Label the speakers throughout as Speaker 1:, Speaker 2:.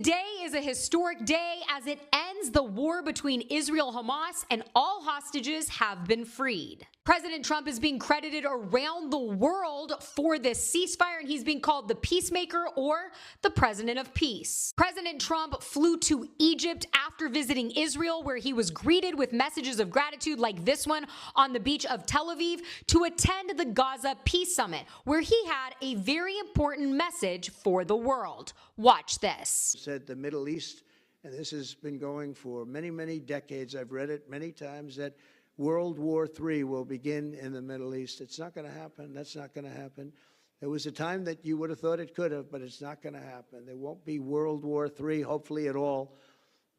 Speaker 1: Today is a historic day as it ends the war between Israel and Hamas, and all hostages have been freed. President Trump is being credited around the world for this ceasefire, and he's being called the peacemaker or the president of peace. President Trump flew to Egypt after visiting Israel, where he was greeted with messages of gratitude like this one on the beach of Tel Aviv, to attend the Gaza Peace Summit, where he had a very important message for the world. Watch this.
Speaker 2: Said the Middle East, and this has been going for many, many decades. I've read it many times that World War III will begin in the Middle East. It's not going to happen. That's not going to happen. There was a time that you would have thought it could have, but it's not going to happen. There won't be World War III, hopefully at all,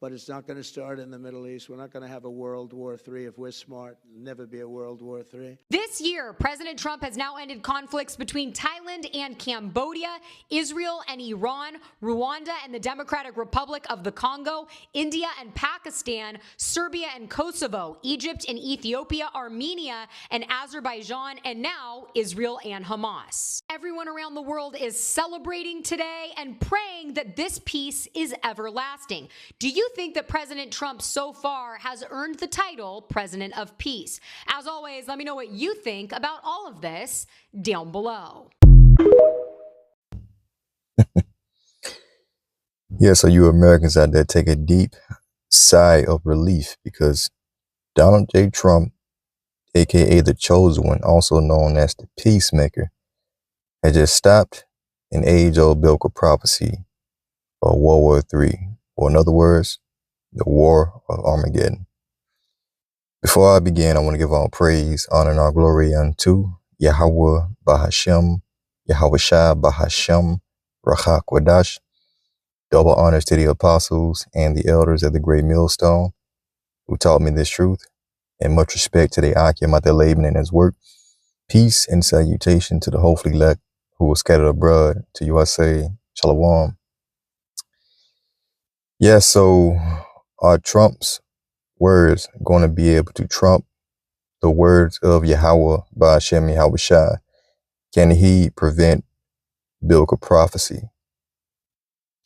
Speaker 2: but it's not going to start in the Middle East. We're not going to have a World War III if we're smart. There'll never be a World War III.
Speaker 1: This year, President Trump has now ended conflicts between Thailand and Cambodia, Israel and Iran, Rwanda and the Democratic Republic of the Congo, India and Pakistan, Serbia and Kosovo, Egypt and Ethiopia, Armenia and Azerbaijan, and now Israel and Hamas. Everyone around the world is celebrating today and praying that this peace is everlasting. Do you think that President Trump so far has earned the title President of Peace? As always, let me know what you think about all of this down below.
Speaker 3: Yeah, so you Americans out there, take a deep sigh of relief, because Donald J. Trump, aka the Chosen One, also known as the Peacemaker, had just stopped an age-old biblical prophecy of World War III, or in other words, the War of Armageddon. Before I begin, I want to give all praise, honor, and all glory unto Yahweh Bahashem, Yahweh Shai Bahashem, Rachak Wadash. Double honors to the apostles and the elders of the great millstone who taught me this truth, and much respect to the Akim at their Laban and his work. Peace and salutation to the hopefully elect who was scattered abroad. To you I say, Shalom. Yeah, so are Trump's words going to be able to trump the words of Yahweh Ba'ashem Yahweh Shai? Can he prevent biblical prophecy,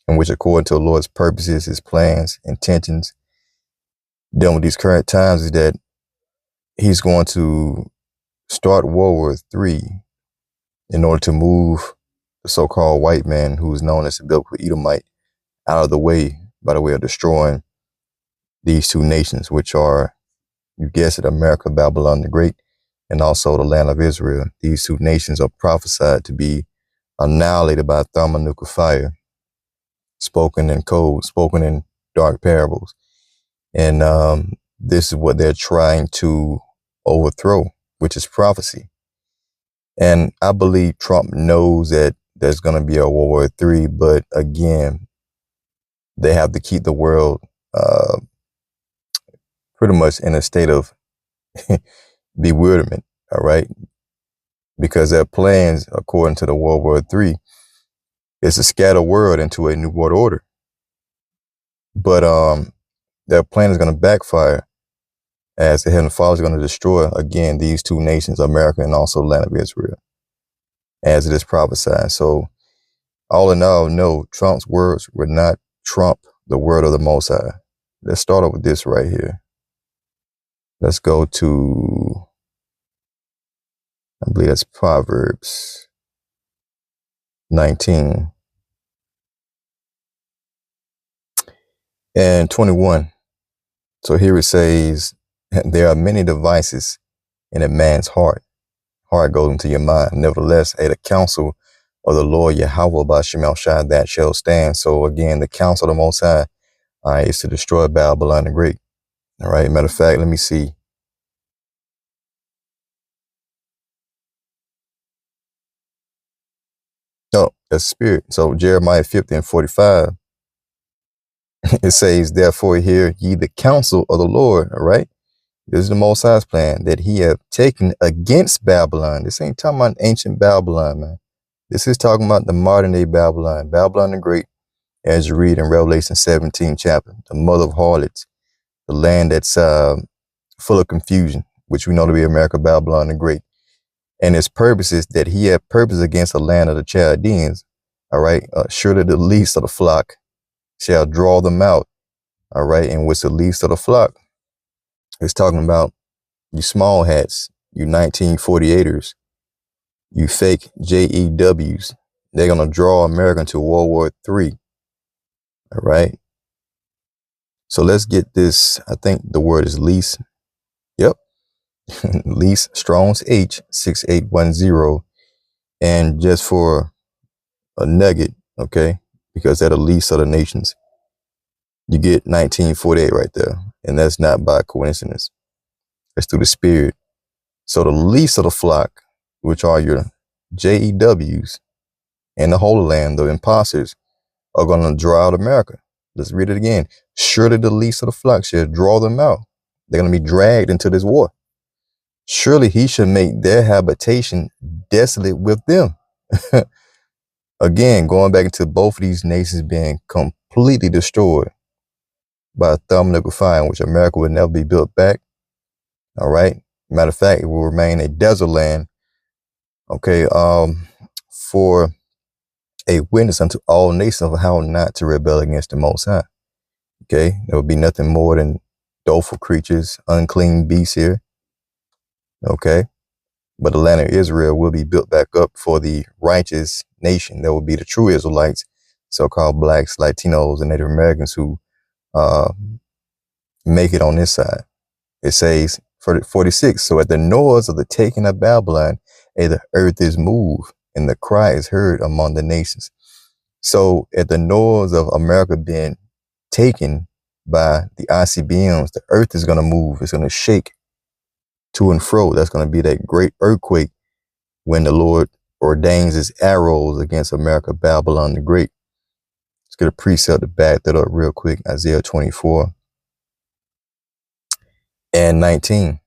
Speaker 3: in which according to the Lord's purposes, his plans, intentions, done with these current times, is that he's going to start World War III in order to move the so-called white man, who is known as the biblical Edomite, out of the way by the way of destroying these two nations, which are, you guessed it, America, Babylon the Great, and also the land of Israel. These two nations are prophesied to be annihilated by thermonuclear fire, spoken in code, spoken in dark parables. And this is what they're trying to overthrow, which is prophecy. And I believe Trump knows that there's going to be a World War III, but again, they have to keep the world pretty much in a state of bewilderment, all right? Because their plans, according to the World War III, is to scatter the world into a new world order. But their plan is going to backfire, as the Heavenly Father is going to destroy, again, these two nations, America and also the land of Israel, as it is prophesied. So all in all, no, Trump's words would not trump the word of the Most High. Let's start off with this right here. Let's go to, I believe that's Proverbs 19 and 21. So here it says, there are many devices in a man's heart. Heart goes into your mind. Nevertheless, at the counsel of the Lord Yahweh Ba'ashem Shai, that shall stand. So again, the counsel of the Most High is to destroy Babylon the Great. All right. Matter of fact, let me see. Oh, that's spirit. So Jeremiah 50 and 45, it says, therefore hear ye the counsel of the Lord. All right. This is the Most High's plan that he have taken against Babylon. This ain't talking about ancient Babylon, man. This is talking about the modern day Babylon, Babylon the Great, as you read in Revelation 17 chapter, the mother of harlots, the land that's full of confusion, which we know to be America, Babylon the Great. And his purpose is that he had purpose against the land of the Chaldeans. All right. Surely the least of the flock shall draw them out. All right. And what's the least of the flock? It's talking about you small hats, you 1948ers, you fake JEWs. They're going to draw America into World War III. All right. So let's get this. I think the word is lease. Yep. Lease Strong's H6810. And just for a nugget, okay, because they're the least of the nations, you get 1948 right there. And that's not by coincidence. That's through the Spirit. So the least of the flock, which are your JEWs and the Holy Land, the imposters, are going to draw out America. Let's read it again. Surely the least of the flock shall draw them out. They're going to be dragged into this war. Surely he should make their habitation desolate with them. Again, going back into both of these nations being completely destroyed by a thermonuclear fire, in which America will never be built back. All right. Matter of fact, it will remain a desert land. Okay. For a witness unto all nations of how not to rebel against the Most High. Okay. There will be nothing more than doleful creatures, unclean beasts here. Okay. But the land of Israel will be built back up for the righteous nation. There will be the true Israelites, so-called blacks, Latinos, and Native Americans who make it on this side. It says, 46, so at the noise of the taking of Babylon, the earth is moved, and the cry is heard among the nations. So at the noise of America being taken by the ICBMs, the earth is going to move. It's going to shake to and fro. That's going to be that great earthquake when the Lord ordains his arrows against America, Babylon the Great. Let's get a precept to back that up real quick. Isaiah 24 and 19.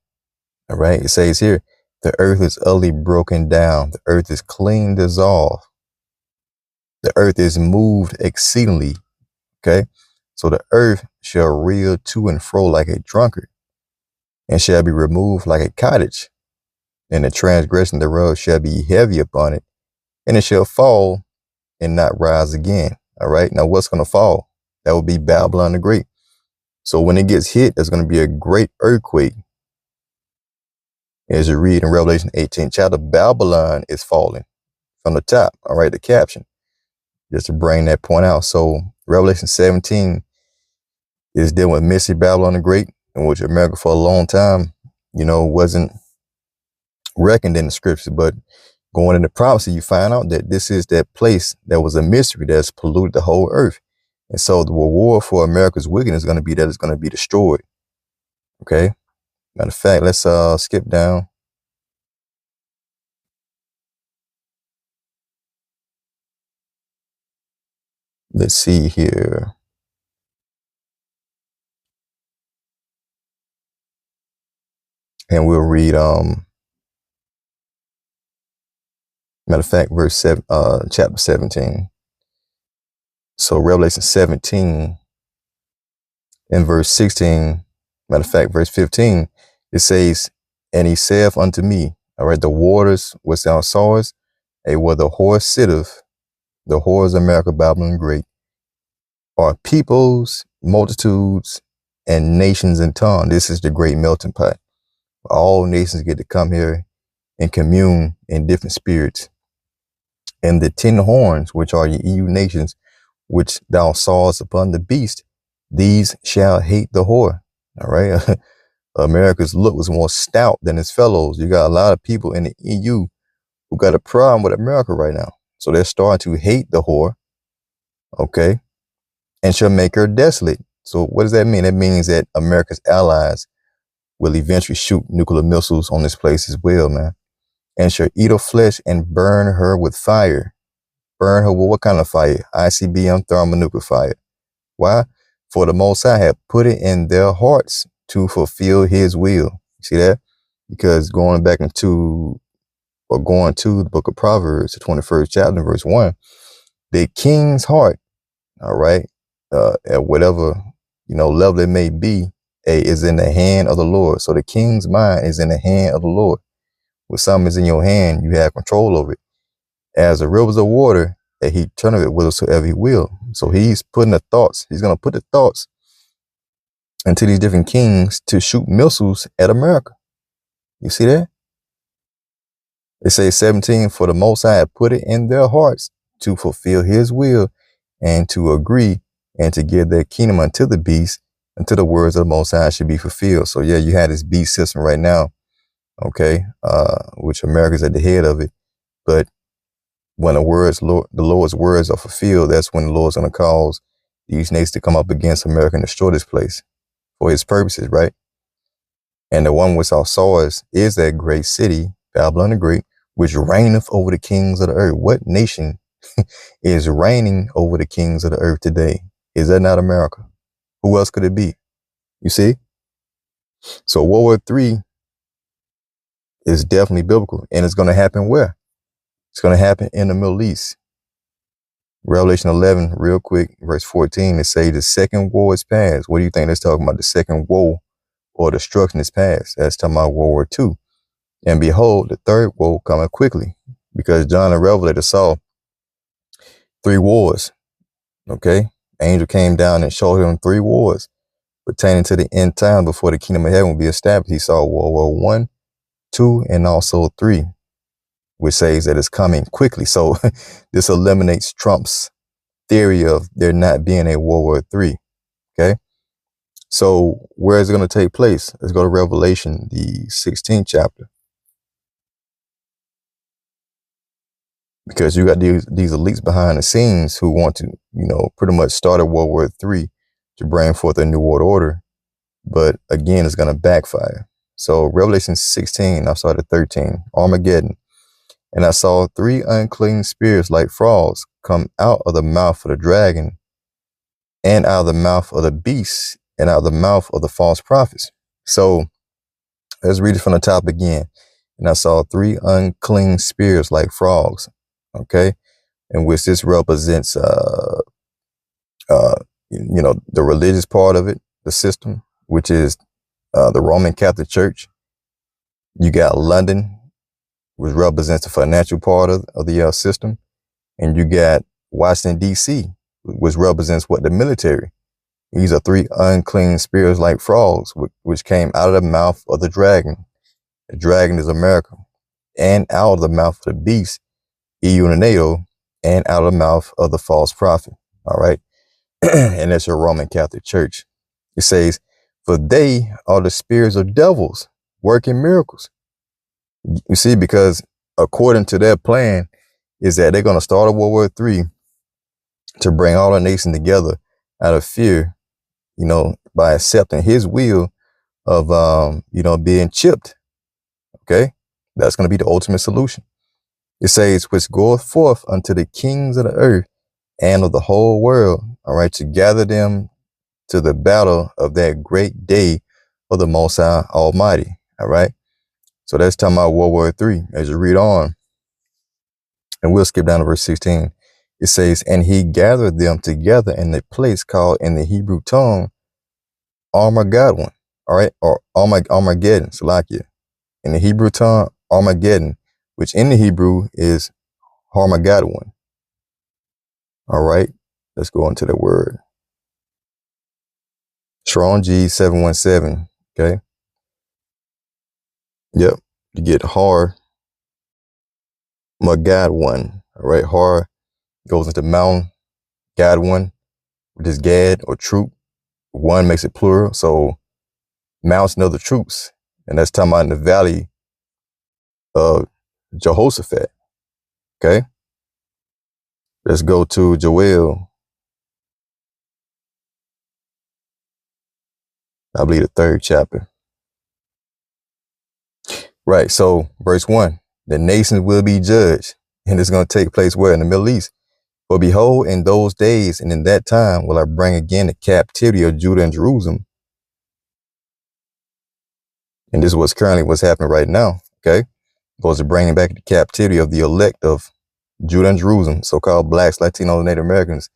Speaker 3: All right. It says here, the earth is utterly broken down. The earth is clean dissolved. The earth is moved exceedingly. Okay. So the earth shall reel to and fro like a drunkard, and shall be removed like a cottage, and the transgression thereof shall be heavy upon it, and it shall fall and not rise again. All right. Now what's going to fall? That will be Babylon the Great. So when it gets hit, there's going to be a great earthquake. As you read in Revelation 18 chapter, Babylon is falling from the top. All right. The caption, just to bring that point out. So Revelation 17 is dealing with Mystery Babylon the Great, in which America for a long time, wasn't reckoned in the scriptures. But going into prophecy, you find out that this is that place that was a mystery that's polluted the whole earth. And so the reward for America's wickedness is going to be that it's going to be destroyed. Okay. Matter of fact, let's skip down. Let's see here. And we'll read matter of fact, verse 7, chapter 17. So Revelation 17 and verse 16, matter of fact, verse 15, it says, and he saith unto me, all right, the waters which thou sawest, where the horse sitteth, the whores of America, Babylon the Great, are peoples, multitudes, and nations in tongue. This is the great melting pot. All nations get to come here and commune in different spirits. And the 10 horns, which are your EU nations, which thou sawest upon the beast, these shall hate the whore. All right. America's look was more stout than its fellows. You got a lot of people in the EU who got a problem with America right now. So they're starting to hate the whore. Okay. And shall make her desolate. So what does that mean? That means that America's allies will eventually shoot nuclear missiles on this place as well, man. And shall eat her flesh and burn her with fire. Burn her with what kind of fire? ICBM thermonuclear fire. Why? For the Most High had put it in their hearts to fulfill his will. See that? Because going to the book of Proverbs, the 21st chapter, verse 1, the king's heart, all right, at whatever, level it may be, is in the hand of the Lord. So the king's mind is in the hand of the Lord. When something is in your hand, you have control over it. As the rivers of water, that he turneth it whithersoever he will. So he's putting the thoughts. He's going to put the thoughts into these different kings to shoot missiles at America. You see that? It says 17, for the Most High put it in their hearts to fulfill his will and to agree and to give their kingdom unto the beast until the words of the Most High should be fulfilled. So yeah, you have this beast system right now, okay, which America's at the head of it. But when the Lord's words are fulfilled, that's when the Lord's going to cause these nations to come up against America and destroy this place for his purposes, right? And the one which I saw is that great city, Babylon the Great, which reigneth over the kings of the earth. What nation is reigning over the kings of the earth today? Is that not America? Who else could it be? You see? So World War III is definitely biblical, and it's going to happen where? It's going to happen in the Middle East. Revelation 11, real quick, verse 14, it says the second war is past. What do you think that's talking about? The second war or destruction is past. That's talking about World War II. And behold, the third woe coming quickly, because John the Revelator saw 3 wars. Okay, angel came down and showed him 3 wars pertaining to the end time before the kingdom of heaven will be established. He saw World War I, II, and also 3, which says that it's coming quickly. So this eliminates Trump's theory of there not being a World War III. Okay, so where is it going to take place? Let's go to Revelation, the 16th chapter. Because you got these elites behind the scenes who want to, pretty much start a World War III to bring forth a new world order. But again, it's going to backfire. So Revelation 16, I started 13, Armageddon. And I saw 3 unclean spirits like frogs come out of the mouth of the dragon and out of the mouth of the beast and out of the mouth of the false prophets. So let's read it from the top again. And I saw 3 unclean spirits like frogs. Okay, in which this represents, the religious part of it, the system, which is the Roman Catholic Church. You got London, which represents the financial part of the system, and you got Washington D.C., which represents what? The military. These are 3 unclean spirits like frogs, which came out of the mouth of the dragon. The dragon is America, and out of the mouth of the beast, EU and NATO, and out of the mouth of the false prophet. All right. And that's your Roman Catholic Church. It says, for they are the spirits of devils working miracles. You see, because according to their plan is that they're going to start a World War III to bring all the nations together out of fear, by accepting his will of, being chipped. Okay. That's going to be the ultimate solution. It says, which goeth forth unto the kings of the earth and of the whole world, all right, to gather them to the battle of that great day of the Most High Almighty, all right? So that's talking about World War III. As you read on, and we'll skip down to verse 16, it says, and he gathered them together in a place called in the Hebrew tongue, Armageddon, all right, or Armageddon, Salakia. In the Hebrew tongue, Armageddon, which in the Hebrew is Harmageddon. All right, let's go into the word. Strong G 717. Okay. Yep. You get Har Magadwan. All right. Har goes into Mount Gadwan, which is Gad or troop. One makes it plural. So mounts and other troops. And that's talking about in the valley of Jehoshaphat. Okay. Let's go to Joel. I believe the 3rd chapter. Right. So verse 1, the nations will be judged, and it's going to take place where? In the Middle East. For behold, in those days and in that time will I bring again the captivity of Judah and Jerusalem. And this is what's happening right now. Okay. Goes to bringing back the captivity of the elect of Judah and Jerusalem, so-called blacks, Latinos, and Native Americans.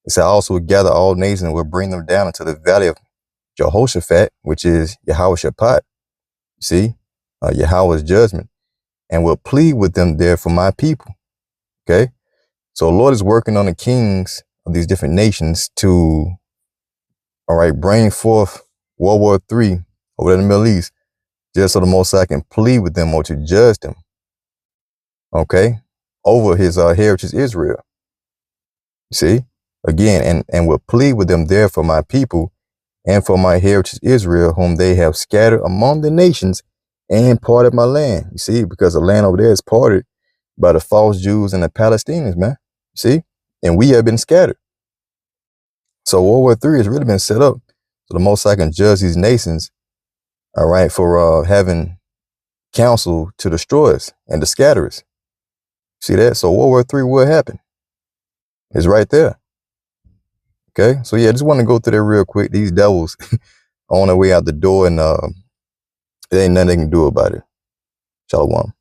Speaker 3: It said, also will gather all nations and will bring them down into the valley of Jehoshaphat, which is Yahweh Shaphat. See, Yahweh's judgment, and will plead with them there for my people. Okay. So the Lord is working on the kings of these different nations to, all right, bring forth World War III over in the Middle East, just so the Most High can plead with them or to judge them, okay, over his heritage Israel. You see, again, and will plead with them there for my people and for my heritage Israel, whom they have scattered among the nations and parted my land. You see, because the land over there is parted by the false Jews and the Palestinians, man. You see, and we have been scattered. So World War III has really been set up so the Most High can judge these nations, all right, for having counsel to destroy us and to scatter us. See that? So World War III will happen. It's right there. Okay, so yeah, just want to go through that real quick. These devils on their way out the door, and there ain't nothing they can do about it. Shalom.